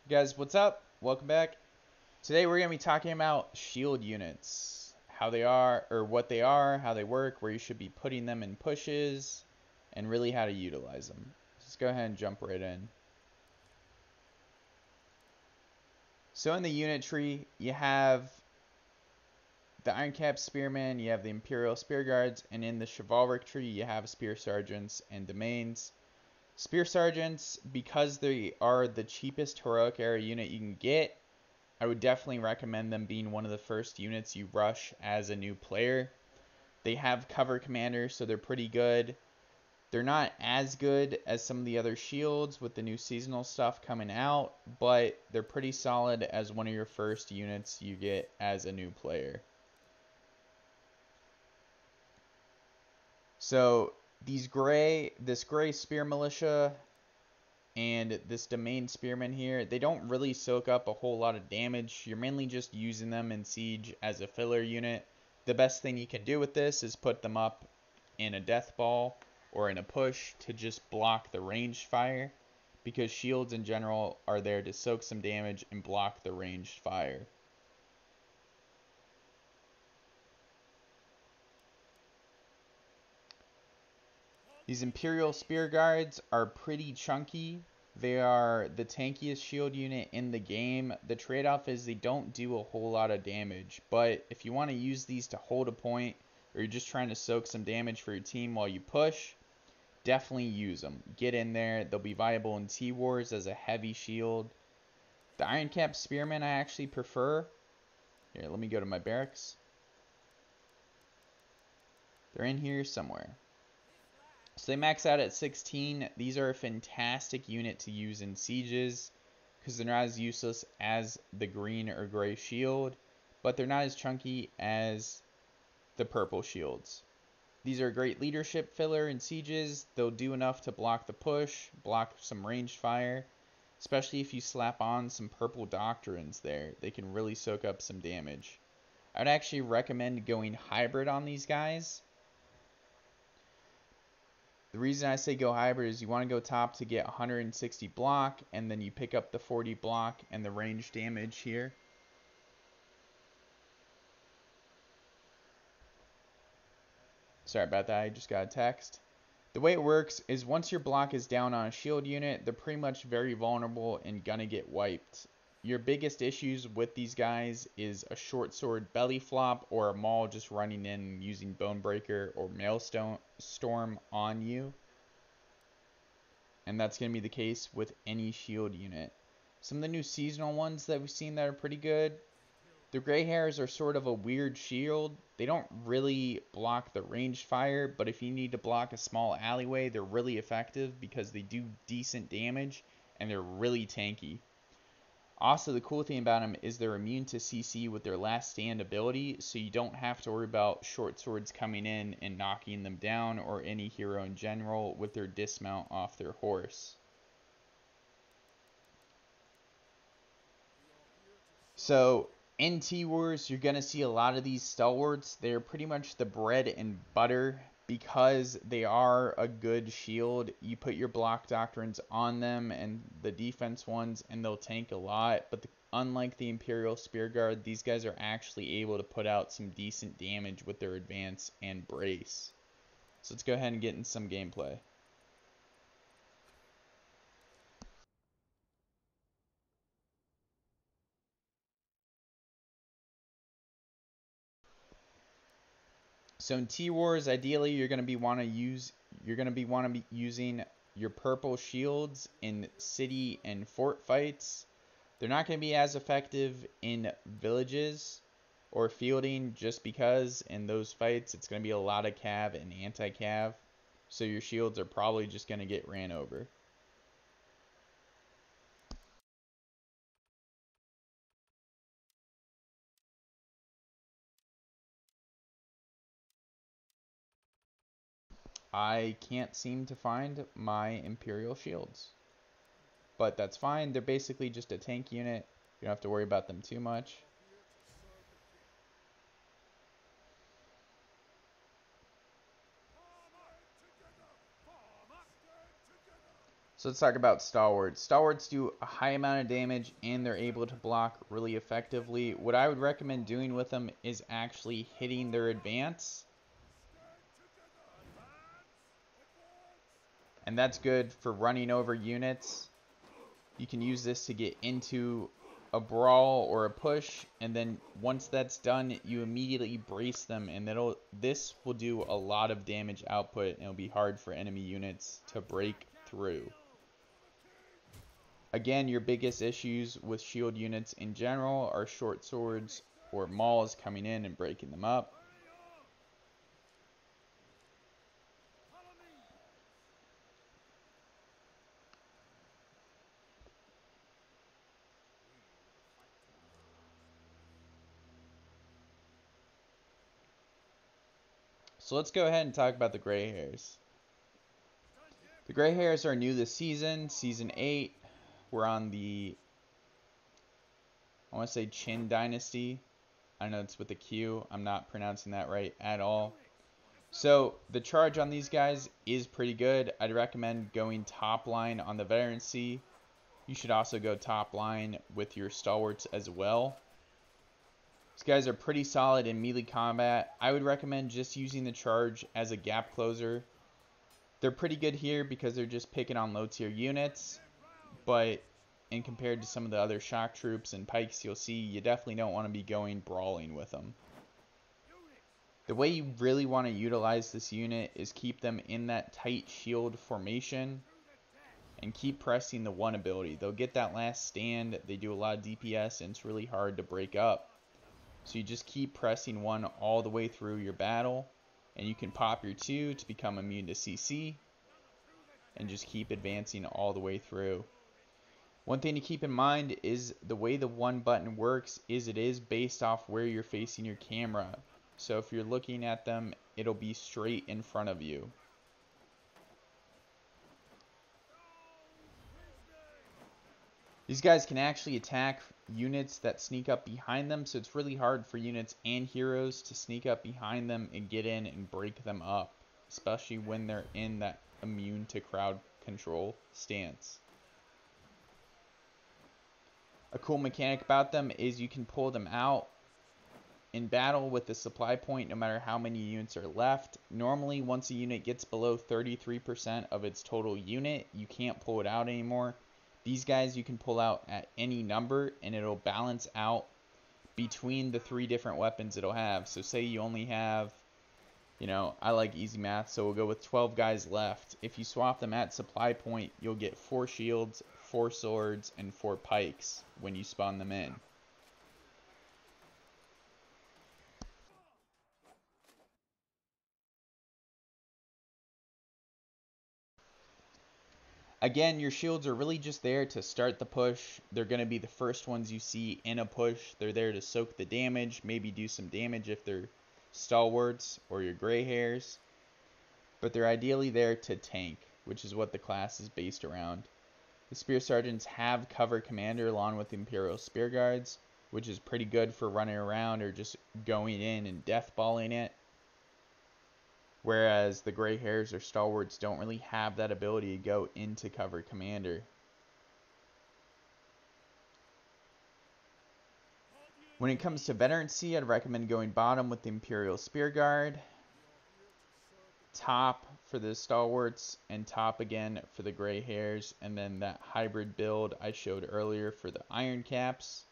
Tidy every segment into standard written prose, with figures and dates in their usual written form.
Guys, what's up? Welcome back. Today we're going to be talking about shield units. How they are, or what they are, how they work, where you should be putting them in pushes, and really how to utilize them. Let's go ahead and jump right in. So in the unit tree, you have the Iron Cap Spearmen, you have the Imperial Spear Guards, and in the Chivalric tree, you have Spear Sergeants and Domains. Spear Sergeants, because they are the cheapest heroic era unit you can get, I would definitely recommend them being one of the first units you rush as a new player. They have cover commander, so they're pretty good. They're not as good as some of the other shields with the new seasonal stuff coming out, but they're pretty solid as one of your first units you get as a new player. So this gray spear militia and this domain spearman here, they don't really soak up a whole lot of damage. You're mainly just using them in siege as a filler unit. The best thing you can do with this is put them up in a death ball or in a push to just block the ranged fire, because shields in general are there to soak some damage and block the ranged fire. These Imperial Spear Guards are pretty chunky. They are the tankiest shield unit in the game. The trade-off is they don't do a whole lot of damage, but if you want to use these to hold a point, or you're just trying to soak some damage for your team while you push, definitely use them. Get in there. They'll be viable in T-Wars as a heavy shield. The Iron Cap Spearmen I actually prefer. Here, let me go to my barracks. They're in here somewhere. So they max out at 16. These are a fantastic unit to use in sieges because they're not as useless as the green or gray shield, but they're not as chunky as the purple shields. These are a great leadership filler in sieges. They'll do enough to block the push, block some ranged fire, especially if you slap on some purple doctrines there. They can really soak up some damage. I would actually recommend going hybrid on these guys. The reason I say go hybrid is you want to go top to get 160 block, and then you pick up the 40 block and the range damage here. Sorry about that, I just got a text. The way it works is once your block is down on a shield unit, they're pretty much very vulnerable and gonna get wiped. Your biggest issues with these guys is a short sword belly flop or a maul just running in and using Bonebreaker or Maelstrom on you. And that's going to be the case with any shield unit. Some of the new seasonal ones that we've seen that are pretty good. The gray hairs are sort of a weird shield. They don't really block the ranged fire, but if you need to block a small alleyway, they're really effective because they do decent damage and they're really tanky. Also, the cool thing about them is they're immune to CC with their last stand ability, so you don't have to worry about short swords coming in and knocking them down, or any hero in general with their dismount off their horse. So in T-Wars, you're going to see a lot of these stalwarts. They're pretty much the bread and butter because they are a good shield. You put your block doctrines on them and the defense ones, and they'll tank a lot. But unlike the Imperial Spear Guard, these guys are actually able to put out some decent damage with their advance and brace. So let's go ahead and get in some gameplay. So in T-Wars, ideally you're going to be using your purple shields in city and fort fights. They're not going to be as effective in villages or fielding, just because in those fights it's going to be a lot of cav and anti-cav. So your shields are probably just going to get ran over. I can't seem to find my Imperial shields, but that's fine. They're basically just a tank unit. You don't have to worry about them too much. So let's talk about stalwarts. Stalwarts do a high amount of damage and they're able to block really effectively. What I would recommend doing with them is actually hitting their advance. And that's good for running over units. You can use this to get into a brawl or a push, and then once that's done, you immediately brace them, and this will do a lot of damage output, and it'll be hard for enemy units to break through. Again, your biggest issues with shield units in general are short swords or mauls coming in and breaking them up. So let's go ahead and talk about the gray hairs. The gray hairs are new this season, season 8. We're on the, I want to say Qin Dynasty. I know it's with a Q. I'm not pronouncing that right at all. So the charge on these guys is pretty good. I'd recommend going top line on the veterancy. You should also go top line with your stalwarts as well. These guys are pretty solid in melee combat. I would recommend just using the charge as a gap closer. They're pretty good here because they're just picking on low tier units, but in compared to some of the other shock troops and pikes you'll see, you definitely don't want to be going brawling with them. The way you really want to utilize this unit is keep them in that tight shield formation and keep pressing the one ability. They'll get that last stand, they do a lot of DPS, and it's really hard to break up. So you just keep pressing one all the way through your battle, and you can pop your 2 to become immune to CC, and just keep advancing all the way through. One thing to keep in mind is the way the one button works is it is based off where you're facing your camera. So if you're looking at them, it'll be straight in front of you. These guys can actually attack units that sneak up behind them, so it's really hard for units and heroes to sneak up behind them and get in and break them up, especially when they're in that immune to crowd control stance. A cool mechanic about them is you can pull them out in battle with the supply point no matter how many units are left. Normally, once a unit gets below 33% of its total unit, you can't pull it out anymore. These guys you can pull out at any number and it'll balance out between the 3 different weapons it'll have. So say you only have, I like easy math, so we'll go with 12 guys left. If you swap them at supply point, you'll get 4 shields, 4 swords, and 4 pikes when you spawn them in. Again, your shields are really just there to start the push. They're going to be the first ones you see in a push. They're there to soak the damage, maybe do some damage if they're stalwarts or your gray hairs. But they're ideally there to tank, which is what the class is based around. The Spear Sergeants have Cover Commander along with the Imperial Spear Guards, which is pretty good for running around or just going in and deathballing it. Whereas the gray hairs or stalwarts don't really have that ability to go into Cover Commander. When it comes to veterancy, I'd recommend going bottom with the Imperial Spear Guard, top for the stalwarts, and top again for the gray hairs, and then that hybrid build I showed earlier for the iron caps.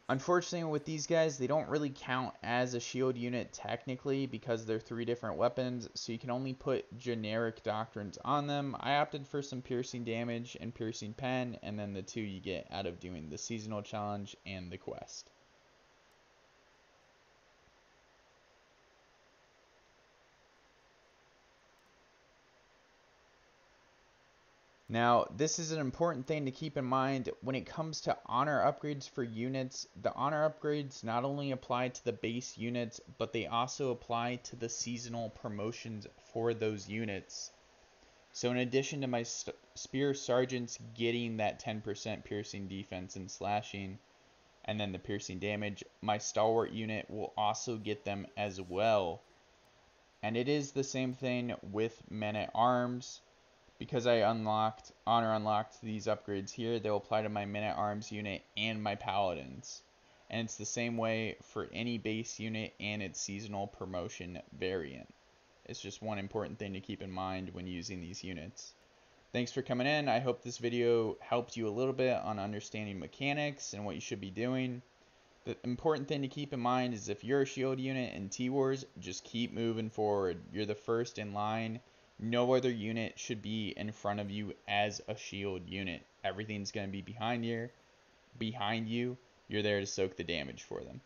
Unfortunately, with these guys, they don't really count as a shield unit technically because they're 3 different weapons, so you can only put generic doctrines on them. I opted for some piercing damage and piercing pen, and then the 2 you get out of doing the seasonal challenge and the quest. Now, this is an important thing to keep in mind when it comes to honor upgrades for units. The honor upgrades not only apply to the base units, but they also apply to the seasonal promotions for those units. So in addition to my Spear Sergeants getting that 10% piercing defense and slashing, and then the piercing damage, my Stalwart unit will also get them as well. And it is the same thing with Men at Arms. because I unlocked these upgrades here, they'll apply to my Men-at-Arms unit and my Paladins. And it's the same way for any base unit and its seasonal promotion variant. It's just one important thing to keep in mind when using these units. Thanks for coming in. I hope this video helped you a little bit on understanding mechanics and what you should be doing. The important thing to keep in mind is if you're a shield unit in T-Wars, just keep moving forward. You're the first in line. No other unit should be in front of you as a shield unit. Everything's going to be behind you. You're there to soak the damage for them.